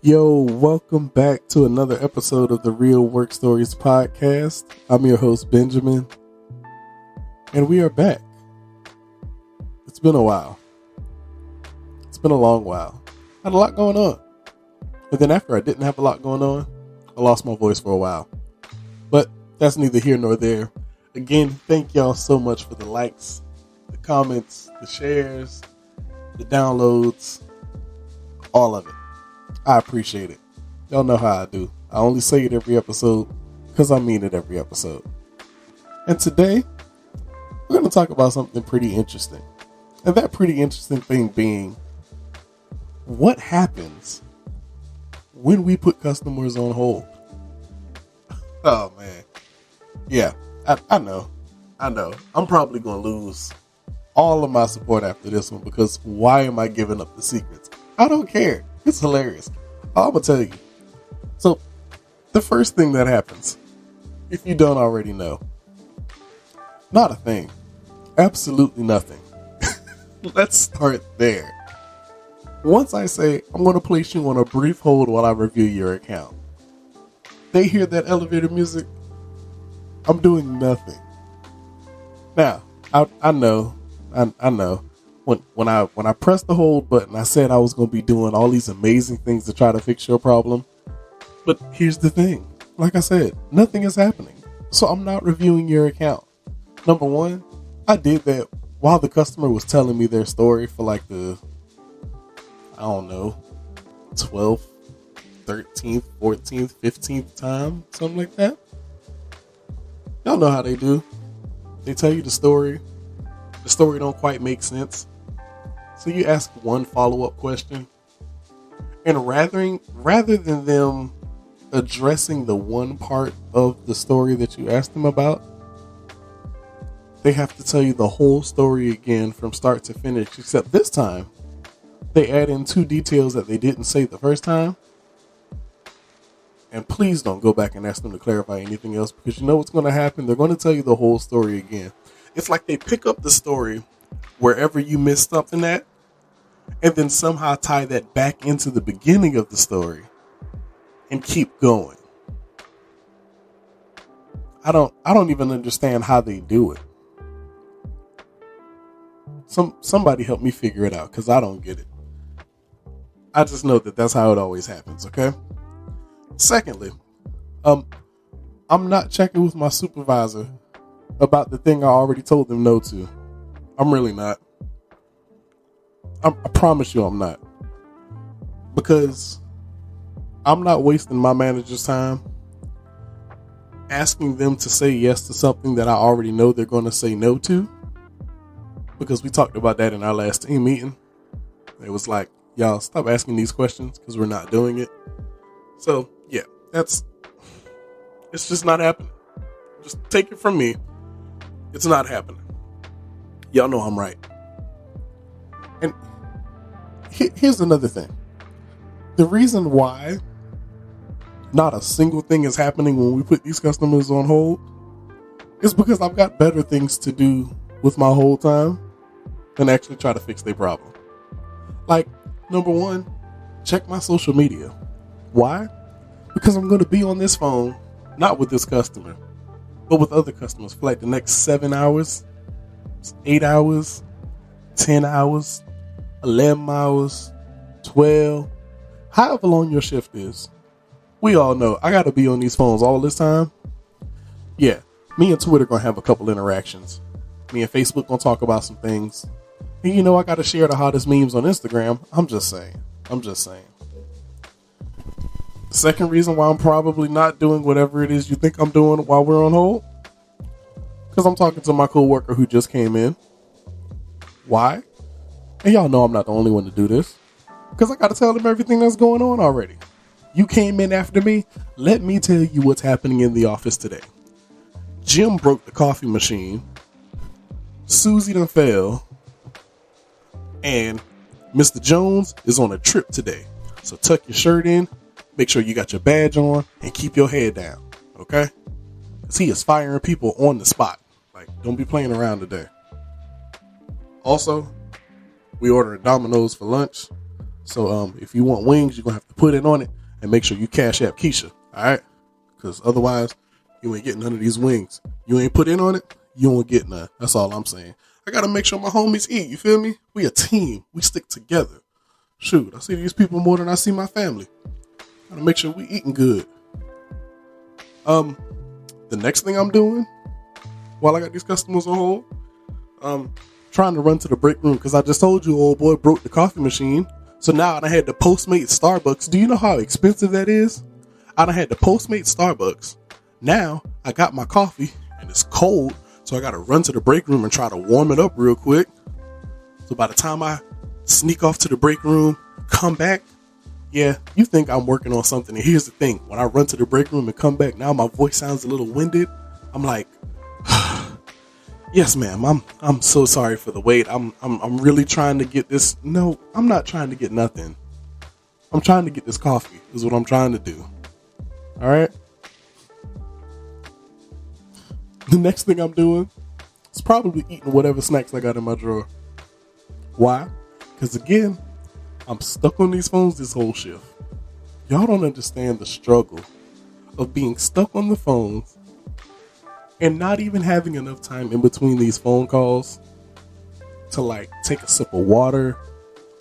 Yo, welcome back to another episode of the Real Work Stories podcast. I'm your host, Benjamin, and we are back. It's been a while. It's been a long while. I had a lot going on. And then after I didn't have a lot going on, I lost my voice for a while. But that's neither here nor there. Again, thank y'all so much for the likes, the comments, the shares, the downloads, all of it. I appreciate it. Y'all know how I do. I only say it every episode because I mean it every episode. And today, we're going to talk about something pretty interesting. And that pretty interesting thing being, what happens when we put customers on hold? Oh, man. Yeah, I know. I'm probably going to lose all of my support after this one because why am I giving up the secrets? I don't care. It's hilarious. I'm going to tell you. So, the first thing that happens, if you don't already know, not a thing. Absolutely nothing. Let's start there. Once I say, I'm going to place you on a brief hold while I review your account, they hear that elevator music, I'm doing nothing. Now, I know. When I pressed the hold button, I said I was going to be doing all these amazing things to try to fix your problem. But here's the thing. Like I said, nothing is happening. So I'm not reviewing your account. Number one, I did that while the customer was telling me their story for like the, 12th, 13th, 14th, 15th time, something like that. Y'all know how they do. They tell you the story. The story don't quite make sense. So you ask one follow-up question, and rather than them addressing the one part of the story that you asked them about, they have to tell you the whole story again from start to finish, except this time they add in two details that they didn't say the first time. And please don't go back and ask them to clarify anything else, because you know what's going to happen. They're going to tell you the whole story again. It's like they pick up the story wherever you missed something at, and then somehow tie that back into the beginning of the story and keep going. I don't even understand how they do it. Somebody help me figure it out, because I don't get it. I just know that that's how it always happens, okay? Secondly, I'm not checking with my supervisor about the thing I already told them no to. I'm really not. I promise you I'm not. Because I'm not wasting my manager's time asking them to say yes to something that I already know they're going to say no to. Because we talked about that in our last team meeting. It was like, y'all stop asking these questions because we're not doing it. So, yeah, it's just not happening. Just take it from me. It's not happening. Y'all know I'm right. And here's another thing. The reason why not a single thing is happening when we put these customers on hold is because I've got better things to do with my whole time than actually try to fix their problem. Like, number one, check my social media. Why? Because I'm going to be on this phone, not with this customer, but with other customers for like the next 7 hours, 8 hours, 10 hours, 11 hours, 12, however long your shift is. We all know I got to be on these phones all this time. Yeah, me and Twitter going to have a couple interactions. Me and Facebook going to talk about some things. And you know I got to share the hottest memes on Instagram. I'm just saying. The second reason why I'm probably not doing whatever it is you think I'm doing while we're on hold, because I'm talking to my coworker who just came in. Why? And y'all know I'm not the only one to do this, because I got to tell them everything that's going on already. You came in after me. Let me tell you what's happening in the office today. Jim broke the coffee machine. Susie done fell. And Mr. Jones is on a trip today. So tuck your shirt in. Make sure you got your badge on and keep your head down, okay? Because he is firing people on the spot. Like, don't be playing around today. Also, we ordered Domino's for lunch. So if you want wings, you're going to have to put in on it, and make sure you cash app Keisha. All right, because otherwise you ain't getting none of these wings. You ain't put in on it, you won't get none. That's all I'm saying. I gotta make sure my homies eat. You feel me? We a team. We stick together. Shoot, I see these people more than I see my family. Gotta make sure we eating good. The next thing I'm doing while I got these customers on hold, trying to run to the break room because I just told you old boy broke the coffee machine. So now I had the Postmates Starbucks. Do you know how expensive that is? I done had the Postmates Starbucks. Now I got my coffee and it's cold, so I gotta run to the break room and try to warm it up real quick. So by the time I sneak off to the break room, come back, yeah, you think I'm working on something. And here's the thing. When I run to the break room and come back, now my voice sounds a little winded. I'm like, yes, ma'am, I'm so sorry for the wait. I'm really trying to get this. No, I'm not trying to get nothing. I'm trying to get this coffee is what I'm trying to do. All right. The next thing I'm doing is probably eating whatever snacks I got in my drawer. Why? Because again, I'm stuck on these phones this whole shift. Y'all don't understand the struggle of being stuck on the phones and not even having enough time in between these phone calls to like take a sip of water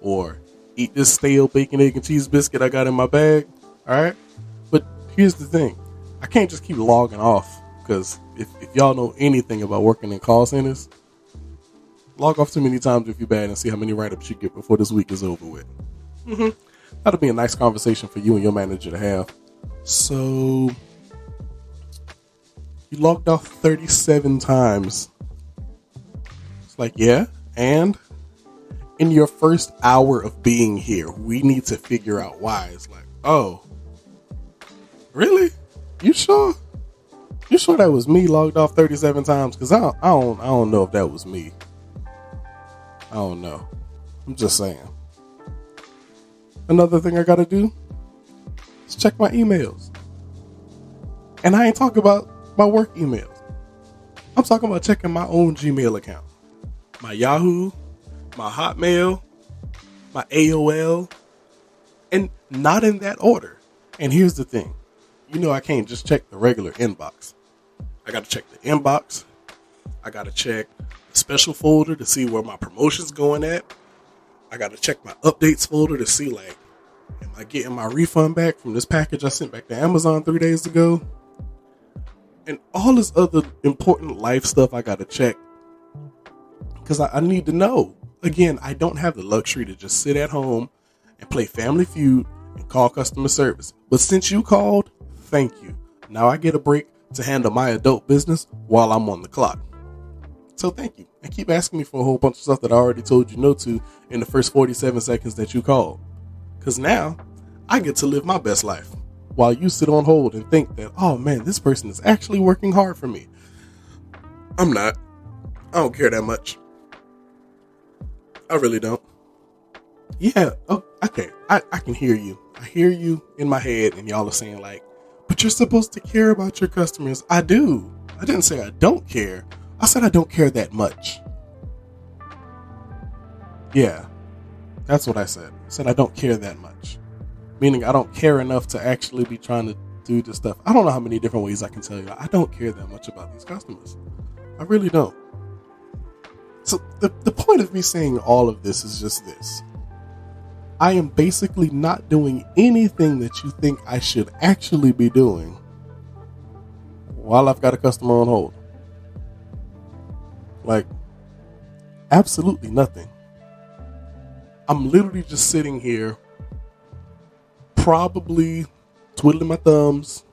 or eat this stale bacon, egg, and cheese biscuit I got in my bag. All right. But here's the thing. I can't just keep logging off because if y'all know anything about working in call centers, log off too many times if you're bad and see how many write-ups you get before this week is over with. That'll be a nice conversation for you and your manager to have. So, you logged off 37 times. It's like, yeah, and in your first hour of being here, we need to figure out why. It's like, oh, really? You sure? You sure that was me logged off 37 times? Because I don't know if that was me. I don't know. I'm just saying. Another thing I gotta do is check my emails. And I ain't talking about my work emails. I'm talking about checking my own Gmail account. My Yahoo, my Hotmail, my AOL, and not in that order. And here's the thing. You know I can't just check the regular inbox. I gotta check the inbox. I gotta check the special folder to see where my promotion's going at. I gotta check my updates folder to see, like, am I getting my refund back from this package I sent back to Amazon 3 days ago? And all this other important life stuff I gotta check because I need to know. Again, I don't have the luxury to just sit at home and play Family Feud and call customer service. But since you called, thank you. Now I get a break to handle my adult business while I'm on the clock. So thank you. And keep asking me for a whole bunch of stuff that I already told you no to in the first 47 seconds that you called. Because now I get to live my best life while you sit on hold and think that, oh man, this person is actually working hard for me. I'm not. I don't care that much. I really don't. Yeah. Oh, okay. I can hear you. I hear you in my head and y'all are saying like, but you're supposed to care about your customers. I do. I didn't say I don't care. I said I don't care that much. Yeah, that's what I said. I said I don't care that much. Meaning I don't care enough to actually be trying to do this stuff. I don't know how many different ways I can tell you. I don't care that much about these customers. I really don't. So the point of me saying all of this is just this. I am basically not doing anything that you think I should actually be doing while I've got a customer on hold. Like, absolutely nothing. I'm literally just sitting here, probably twiddling my thumbs,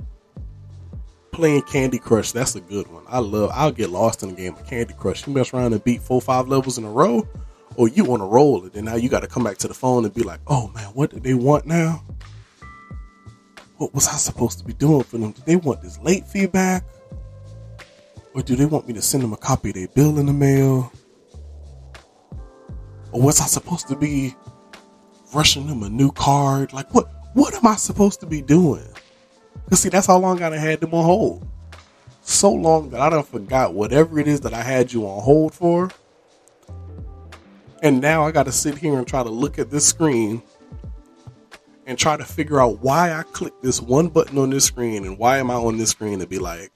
playing Candy Crush. That's a good one. I'll get lost in a game of Candy Crush. You mess around and beat 4-5 levels in a row, or you on a roll, and then now you got to come back to the phone and be like, oh man, what do they want now? What was I supposed to be doing for them? Do they want this late feedback? Or do they want me to send them a copy of their bill in the mail? Or was I supposed to be rushing them a new card? Like, what am I supposed to be doing? Because see, that's how long I done had them on hold. So long that I done forgot whatever it is that I had you on hold for. And now I got to sit here and try to look at this screen and try to figure out why I clicked this one button on this screen and why am I on this screen, and be like,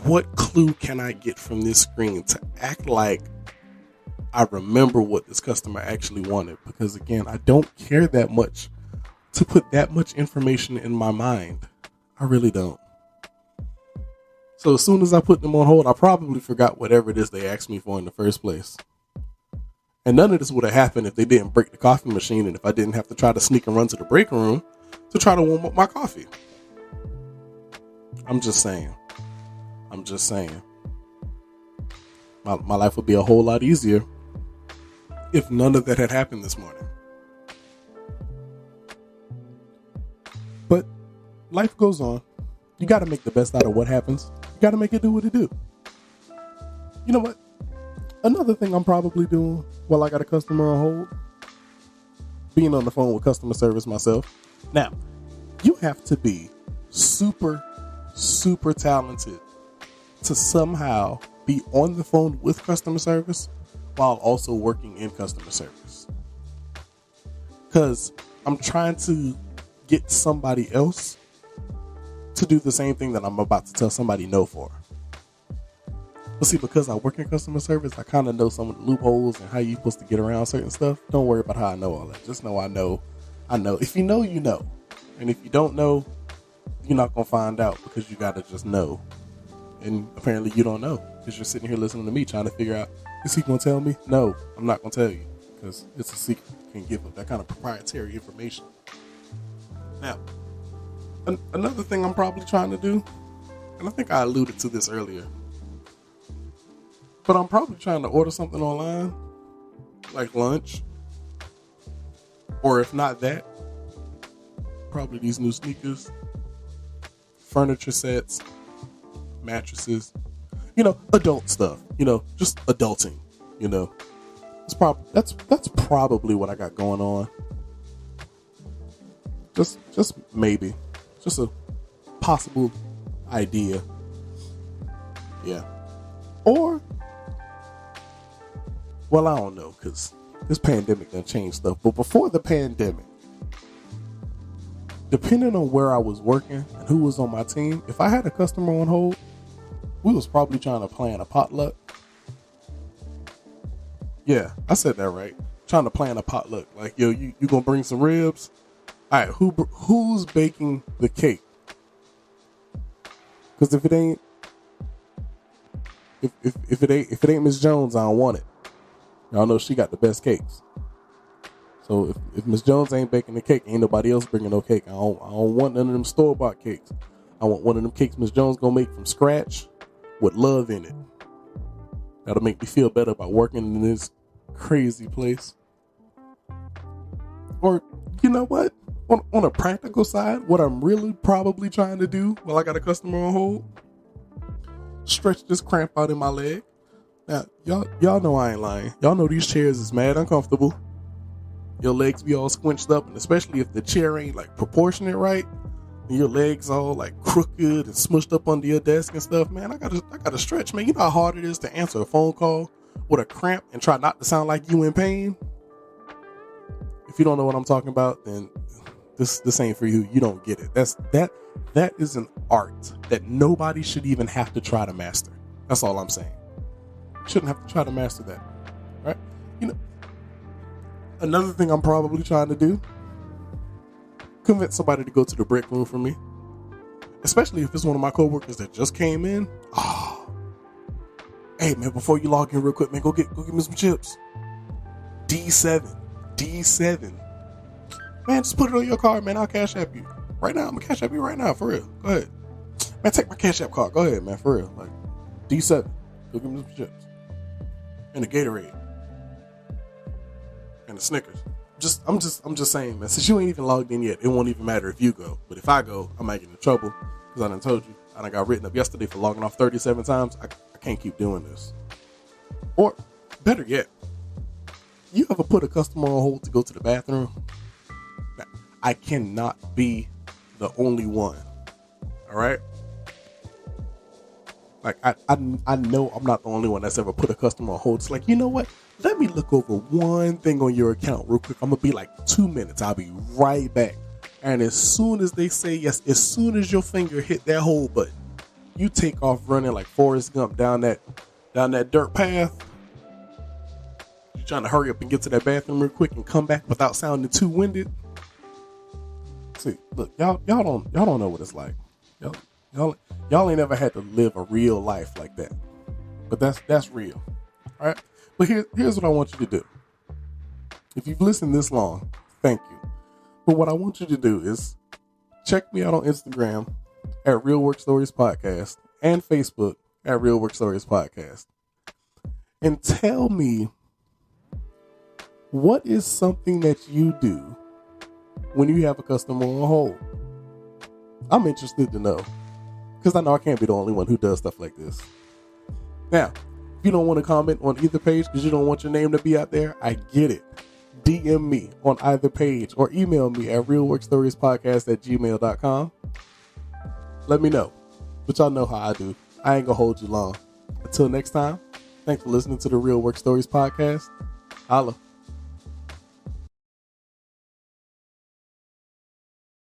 what clue can I get from this screen to act like I remember what this customer actually wanted? Because again, I don't care that much to put that much information in my mind. I really don't. So as soon as I put them on hold, I probably forgot whatever it is they asked me for in the first place. And none of this would have happened if they didn't break the coffee machine and if I didn't have to try to sneak and run to the break room to try to warm up my coffee. I'm just saying. My life would be a whole lot easier if none of that had happened this morning. But life goes on. You got to make the best out of what happens. You got to make it do what it do. You know what? Another thing I'm probably doing while I got a customer on hold, being on the phone with customer service myself. Now, you have to be super, super talented to somehow be on the phone with customer service while also working in customer service. Because I'm trying to get somebody else to do the same thing that I'm about to tell somebody no for. But see, because I work in customer service, I kind of know some of the loopholes and how you're supposed to get around certain stuff. Don't worry about how I know all that. Just know I know. If you know, you know. And if you don't know, you're not going to find out, because you got to just know. And apparently you don't know, because you're sitting here listening to me trying to figure out, is he going to tell me? No, I'm not going to tell you, because it's a secret. You can't give up that kind of proprietary information. Now, another thing I'm probably trying to do, and I think I alluded to this earlier, but I'm probably trying to order something online, like lunch, or if not that, probably these new sneakers, furniture sets, mattresses, adult stuff, just adulting, that's probably what I got going on. Just maybe, just a possible idea. Yeah. Or, well, I don't know, because this pandemic done changed stuff. But before the pandemic, depending on where I was working and who was on my team, if I had a customer on hold, we was probably trying to plan a potluck. Yeah, I said that right. Trying to plan a potluck. Like, yo, you gonna bring some ribs? All right, who's baking the cake? Because if it ain't Miss Jones, I don't want it. Y'all know she got the best cakes. So if Miss Jones ain't baking the cake, ain't nobody else bringing no cake. I don't want none of them store-bought cakes. I want one of them cakes Miss Jones gonna make from scratch with love in it. That'll make me feel better about working in this crazy place. Or, you know what? On a practical side, what I'm really probably trying to do while I got a customer on hold, stretch this cramp out in my leg. Now, y'all know I ain't lying. Y'all know these chairs is mad uncomfortable. Your legs be all squinched up, and especially if the chair ain't like proportionate right, and your legs all like crooked and smushed up under your desk and stuff, man, I gotta stretch, man. You know how hard it is to answer a phone call with a cramp and try not to sound like you in pain? If you don't know what I'm talking about, then this ain't for you. You don't get it. That is an art that nobody should even have to try to master. That's all I'm saying. Shouldn't have to try to master that, right? Another thing I'm probably trying to do, convince somebody to go to the break room for me, especially if it's one of my coworkers that just came in. Oh, hey man, before you log in real quick, man, go get me some chips. D7. Man, just put it on your card, man. I'll cash app you right now. I'm gonna cash app you right now, for real. Go ahead, man. Take my cash app card. Go ahead, man, for real. Like D7. Go give me some chips and a Gatorade. And the Snickers. I'm just saying, man, since you ain't even logged in yet, it won't even matter if you go. But if I go, I might get in trouble, because I done told you. I done got written up yesterday for logging off 37 times. I can't keep doing this. Or, better yet, you ever put a customer on hold to go to the bathroom? Now, I cannot be the only one. All right? Like, I know I'm not the only one that's ever put a customer on hold. It's like, you know what? let me look over one thing on your account real quick. I'm going to be like 2 minutes. I'll be right back. And as soon as they say yes, as soon as your finger hit that hold button, you take off running like Forrest Gump down that dirt path. You're trying to hurry up and get to that bathroom real quick and come back without sounding too winded. See, look, y'all don't know what it's like. Y'all ain't ever had to live a real life like that. But that's real. All right. But here's what I want you to do. If you've listened this long, thank you. But what I want you to do is check me out on Instagram at Real Work Stories Podcast and Facebook at Real Work Stories Podcast. And tell me, what is something that you do when you have a customer on hold? I'm interested to know, because I know I can't be the only one who does stuff like this. Now, if you don't want to comment on either page because you don't want your name to be out there, I get it. DM me on either page or email me at realworkstoriespodcast@gmail.com. Let me know. But y'all know how I do. I ain't gonna hold you long. Until next time, thanks for listening to the Real Work Stories Podcast. Holla.